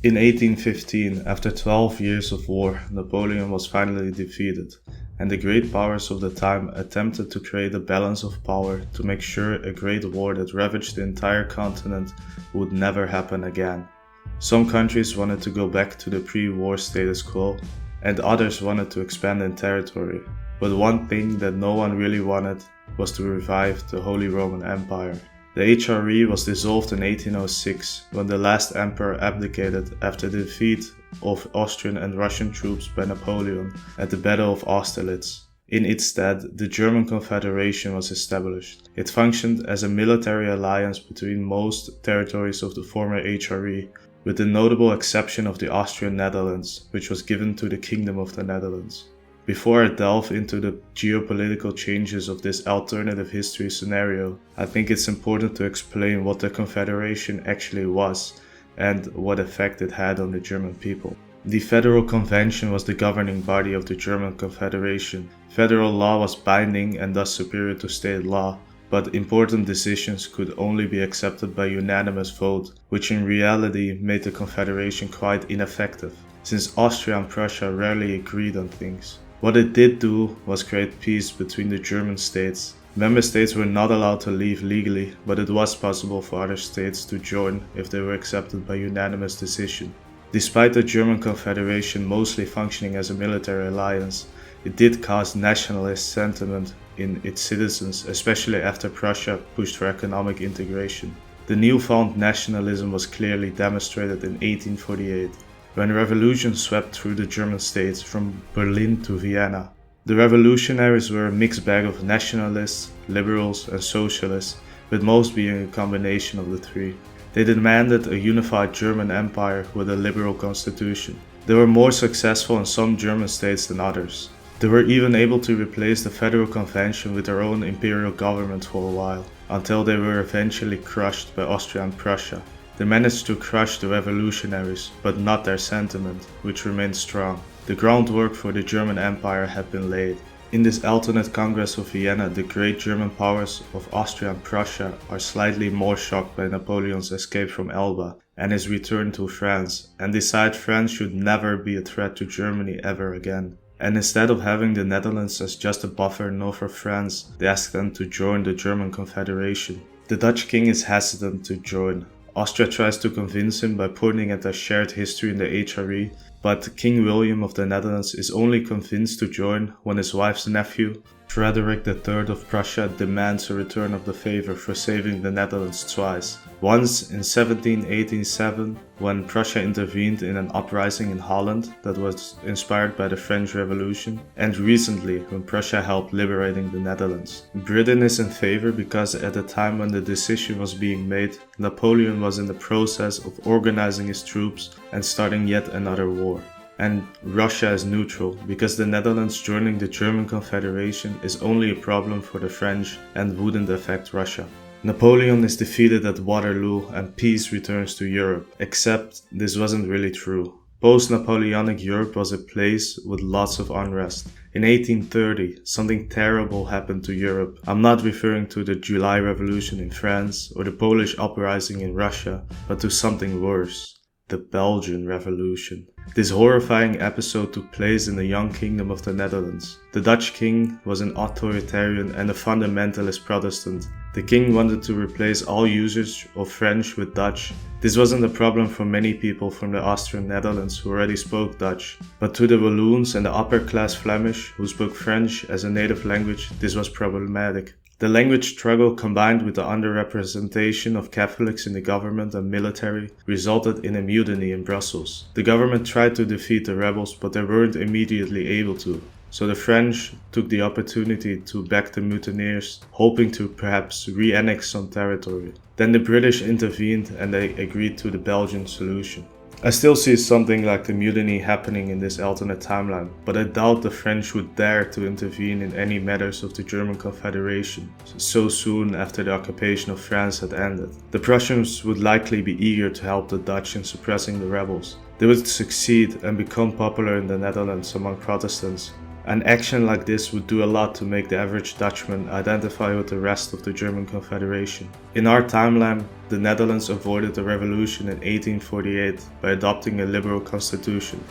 In 1815, after 12 years of war, Napoleon was finally defeated, and the great powers of the time attempted to create a balance of power to make sure a great war that ravaged the entire continent would never happen again. Some countries wanted to go back to the pre-war status quo, and others wanted to expand in territory. But one thing that no one really wanted was to revive the Holy Roman Empire. The HRE was dissolved in 1806 when the last emperor abdicated after the defeat of Austrian and Russian troops by Napoleon at the Battle of Austerlitz. In its stead, the German Confederation was established. It functioned as a military alliance between most territories of the former HRE, with the notable exception of the Austrian Netherlands, which was given to the Kingdom of the Netherlands. Before I delve into the geopolitical changes of this alternative history scenario, I think it's important to explain what the Confederation actually was and what effect it had on the German people. The Federal Convention was the governing body of the German Confederation. Federal law was binding and thus superior to state law, but important decisions could only be accepted by unanimous vote, which in reality made the Confederation quite ineffective, since Austria and Prussia rarely agreed on things. What it did do was create peace between the German states. Member states were not allowed to leave legally, but it was possible for other states to join if they were accepted by unanimous decision. Despite the German Confederation mostly functioning as a military alliance, it did cause nationalist sentiment in its citizens, especially after Prussia pushed for economic integration. The newfound nationalism was clearly demonstrated in 1848. When revolution swept through the German states from Berlin to Vienna. The revolutionaries were a mixed bag of nationalists, liberals and socialists, with most being a combination of the three. They demanded a unified German empire with a liberal constitution. They were more successful in some German states than others. They were even able to replace the Federal Convention with their own imperial government for a while, until they were eventually crushed by Austria and Prussia. They managed to crush the revolutionaries, but not their sentiment, which remained strong. The groundwork for the German Empire had been laid. In this alternate Congress of Vienna, the great German powers of Austria and Prussia are slightly more shocked by Napoleon's escape from Elba and his return to France, and decide France should never be a threat to Germany ever again. And instead of having the Netherlands as just a buffer north of France, they ask them to join the German Confederation. The Dutch king is hesitant to join. Austria tries to convince him by pointing at their shared history in the HRE, but King William of the Netherlands is only convinced to join when his wife's nephew, Frederick III of Prussia, demands a return of the favor for saving the Netherlands twice. Once in 1787, when Prussia intervened in an uprising in Holland that was inspired by the French Revolution, and recently when Prussia helped liberating the Netherlands. Britain is in favor because at the time when the decision was being made, Napoleon was in the process of organizing his troops and starting yet another war. And Russia is neutral, because the Netherlands joining the German Confederation is only a problem for the French and wouldn't affect Russia. Napoleon is defeated at Waterloo and peace returns to Europe, except this wasn't really true. Post-Napoleonic Europe was a place with lots of unrest. In 1830, something terrible happened to Europe. I'm not referring to the July Revolution in France or the Polish uprising in Russia, but to something worse. The Belgian Revolution. This horrifying episode took place in the young kingdom of the Netherlands. The Dutch king was an authoritarian and a fundamentalist Protestant. The king wanted to replace all usage of French with Dutch. This wasn't a problem for many people from the Austrian Netherlands who already spoke Dutch, but to the Walloons and the upper-class Flemish who spoke French as a native language, this was problematic. The language struggle combined with the underrepresentation of Catholics in the government and military resulted in a mutiny in Brussels. The government tried to defeat the rebels, but they weren't immediately able to. So the French took the opportunity to back the mutineers, hoping to perhaps re-annex some territory. Then the British intervened and they agreed to the Belgian solution. I still see something like the mutiny happening in this alternate timeline, but I doubt the French would dare to intervene in any matters of the German Confederation so soon after the occupation of France had ended. The Prussians would likely be eager to help the Dutch in suppressing the rebels. They would succeed and become popular in the Netherlands among Protestants, An action like this would do a lot to make the average Dutchman identify with the rest of the German Confederation. In our timeline, the Netherlands avoided a revolution in 1848 by adopting a liberal constitution.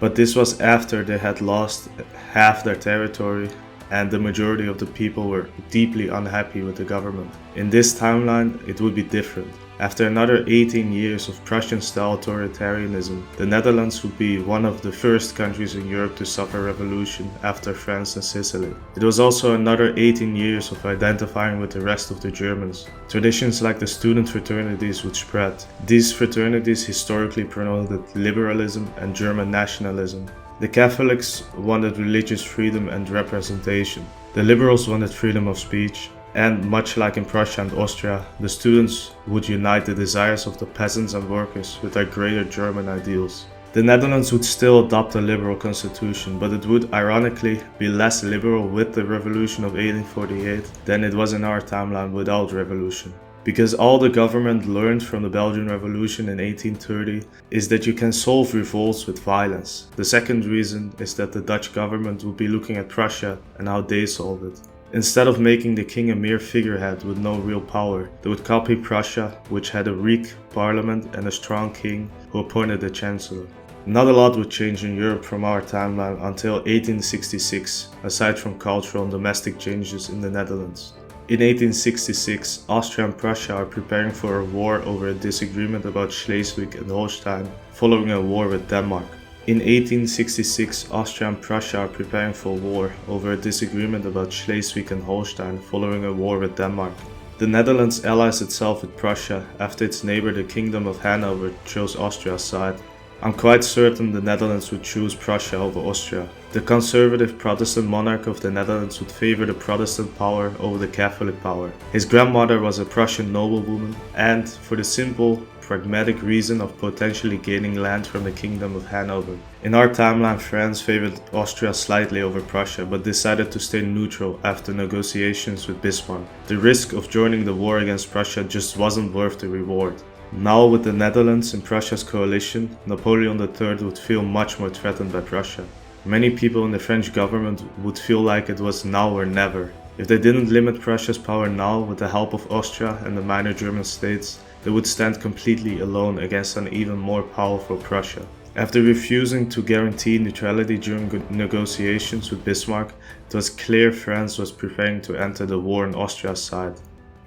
But this was after they had lost half their territory and the majority of the people were deeply unhappy with the government. In this timeline, it would be different. After another 18 years of Prussian-style authoritarianism, the Netherlands would be one of the first countries in Europe to suffer revolution after France and Sicily. It was also another 18 years of identifying with the rest of the Germans. Traditions like the student fraternities would spread. These fraternities historically promoted liberalism and German nationalism. The Catholics wanted religious freedom and representation. The liberals wanted freedom of speech. And much like in Prussia and Austria, the students would unite the desires of the peasants and workers with their greater German ideals. The Netherlands would still adopt a liberal constitution, but it would ironically be less liberal with the revolution of 1848 than it was in our timeline without revolution. Because all the government learned from the Belgian Revolution in 1830 is that you can solve revolts with violence. The second reason is that the Dutch government would be looking at Prussia and how they solved it. Instead of making the king a mere figurehead with no real power, they would copy Prussia, which had a weak parliament and a strong king who appointed a chancellor. Not a lot would change in Europe from our timeline until 1866, aside from cultural and domestic changes in the Netherlands. In 1866, Austria and Prussia are preparing for a war over a disagreement about Schleswig and Holstein, following a war with Denmark. In 1866, Austria and Prussia are preparing for war over a disagreement about Schleswig and Holstein following a war with Denmark. The Netherlands allies itself with Prussia after its neighbor the Kingdom of Hanover chose Austria's side. I'm quite certain the Netherlands would choose Prussia over Austria. The conservative Protestant monarch of the Netherlands would favor the Protestant power over the Catholic power. His grandmother was a Prussian noblewoman and, for the simple, pragmatic reason of potentially gaining land from the Kingdom of Hanover. In our timeline, France favored Austria slightly over Prussia, but decided to stay neutral after negotiations with Bismarck. The risk of joining the war against Prussia just wasn't worth the reward. Now, with the Netherlands in Prussia's coalition, Napoleon III would feel much more threatened by Prussia. Many people in the French government would feel like it was now or never. If they didn't limit Prussia's power now with the help of Austria and the minor German states, they would stand completely alone against an even more powerful Prussia. After refusing to guarantee neutrality during negotiations with Bismarck, it was clear France was preparing to enter the war on Austria's side.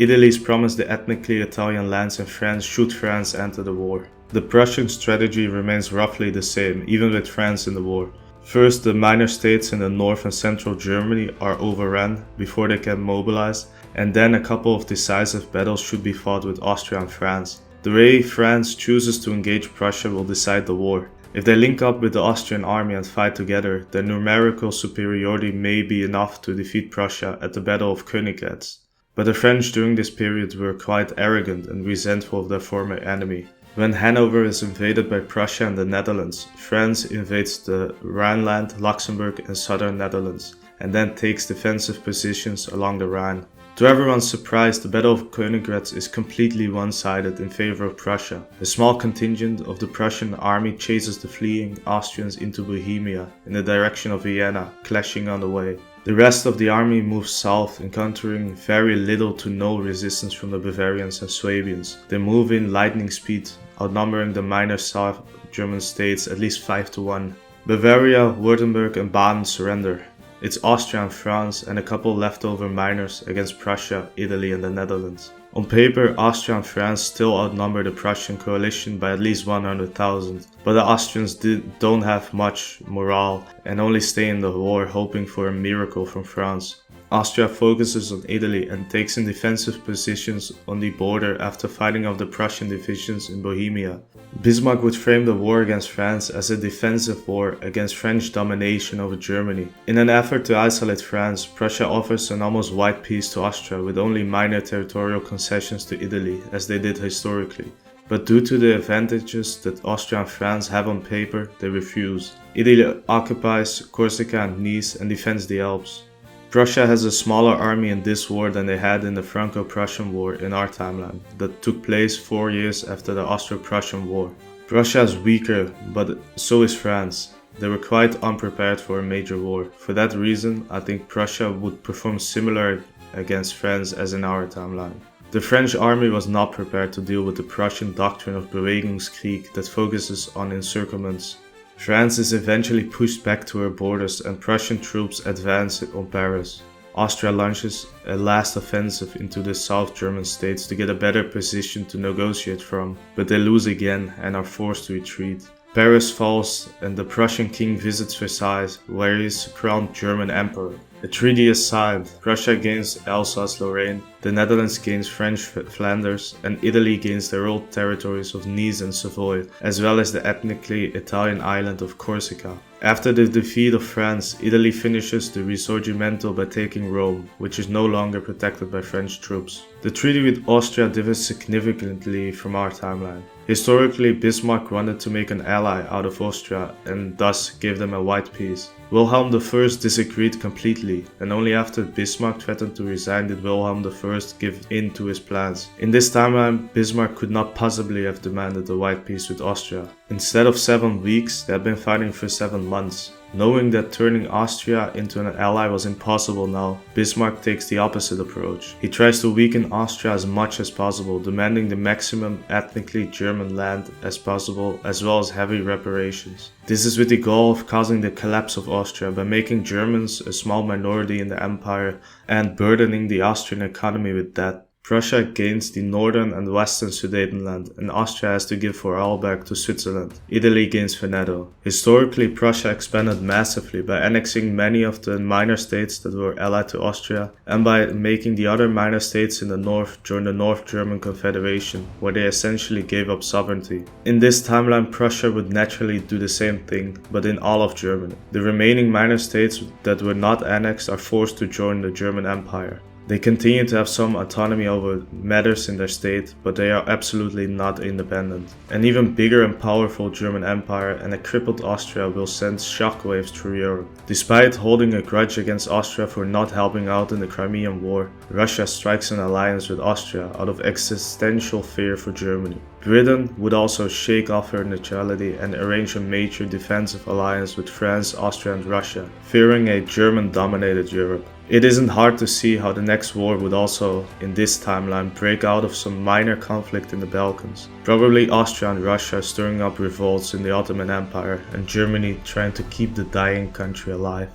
Italy's promised the ethnically Italian lands in France should France enter the war. The Prussian strategy remains roughly the same, even with France in the war. First, the minor states in the north and central Germany are overrun before they can mobilize, and then a couple of decisive battles should be fought with Austria and France. The way France chooses to engage Prussia will decide the war. If they link up with the Austrian army and fight together, their numerical superiority may be enough to defeat Prussia at the Battle of Königgrätz. But the French during this period were quite arrogant and resentful of their former enemy. When Hanover is invaded by Prussia and the Netherlands, France invades the Rhineland, Luxembourg and southern Netherlands, and then takes defensive positions along the Rhine. To everyone's surprise, the Battle of Königgrätz is completely one-sided in favor of Prussia. A small contingent of the Prussian army chases the fleeing Austrians into Bohemia in the direction of Vienna, clashing on the way. The rest of the army moves south, encountering very little to no resistance from the Bavarians and Swabians. They move in lightning speed, outnumbering the minor South German states at least 5-1. Bavaria, Württemberg and Baden surrender. It's Austria and France and a couple leftover minors against Prussia, Italy and the Netherlands. On paper, Austria and France still outnumber the Prussian coalition by at least 100,000, but the Austrians don't have much morale and only stay in the war hoping for a miracle from France. Austria focuses on Italy and takes in defensive positions on the border after fighting off the Prussian divisions in Bohemia. Bismarck would frame the war against France as a defensive war against French domination over Germany. In an effort to isolate France, Prussia offers an almost white peace to Austria with only minor territorial concessions to Italy, as they did historically. But due to the advantages that Austria and France have on paper, they refuse. Italy occupies Corsica and Nice and defends the Alps. Prussia has a smaller army in this war than they had in the Franco-Prussian War in our timeline, that took place 4 years after the Austro-Prussian War. Prussia is weaker, but so is France. They were quite unprepared for a major war. For that reason, I think Prussia would perform similar against France as in our timeline. The French army was not prepared to deal with the Prussian doctrine of Bewegungskrieg that focuses on encirclements. France is eventually pushed back to her borders and Prussian troops advance on Paris. Austria launches a last offensive into the South German states to get a better position to negotiate from, but they lose again and are forced to retreat. Paris falls and the Prussian king visits Versailles, where he is crowned German emperor. A treaty is signed. Prussia gains Alsace-Lorraine, the Netherlands gains French Flanders, and Italy gains the old territories of Nice and Savoy, as well as the ethnically Italian island of Corsica. After the defeat of France, Italy finishes the Risorgimento by taking Rome, which is no longer protected by French troops. The treaty with Austria differs significantly from our timeline. Historically, Bismarck wanted to make an ally out of Austria and thus gave them a white peace. Wilhelm I disagreed completely, and only after Bismarck threatened to resign did Wilhelm I give in to his plans. In this timeline, Bismarck could not possibly have demanded a white peace with Austria. Instead of 7 weeks, they had been fighting for 7 months. Knowing that turning Austria into an ally was impossible now, Bismarck takes the opposite approach. He tries to weaken Austria as much as possible, demanding the maximum ethnically German land as possible, as well as heavy reparations. This is with the goal of causing the collapse of Austria by making Germans a small minority in the empire and burdening the Austrian economy with debt. Prussia gains the northern and western Sudetenland, and Austria has to give Vorarlberg to Switzerland. Italy gains Veneto. Historically, Prussia expanded massively by annexing many of the minor states that were allied to Austria, and by making the other minor states in the north join the North German Confederation, where they essentially gave up sovereignty. In this timeline, Prussia would naturally do the same thing, but in all of Germany. The remaining minor states that were not annexed are forced to join the German Empire. They continue to have some autonomy over matters in their state, but they are absolutely not independent. An even bigger and powerful German Empire and a crippled Austria will send shockwaves through Europe. Despite holding a grudge against Austria for not helping out in the Crimean War, Russia strikes an alliance with Austria out of existential fear for Germany. Britain would also shake off her neutrality and arrange a major defensive alliance with France, Austria and Russia, fearing a German-dominated Europe. It isn't hard to see how the next war would also, in this timeline, break out of some minor conflict in the Balkans. Probably Austria and Russia stirring up revolts in the Ottoman Empire and Germany trying to keep the dying country alive.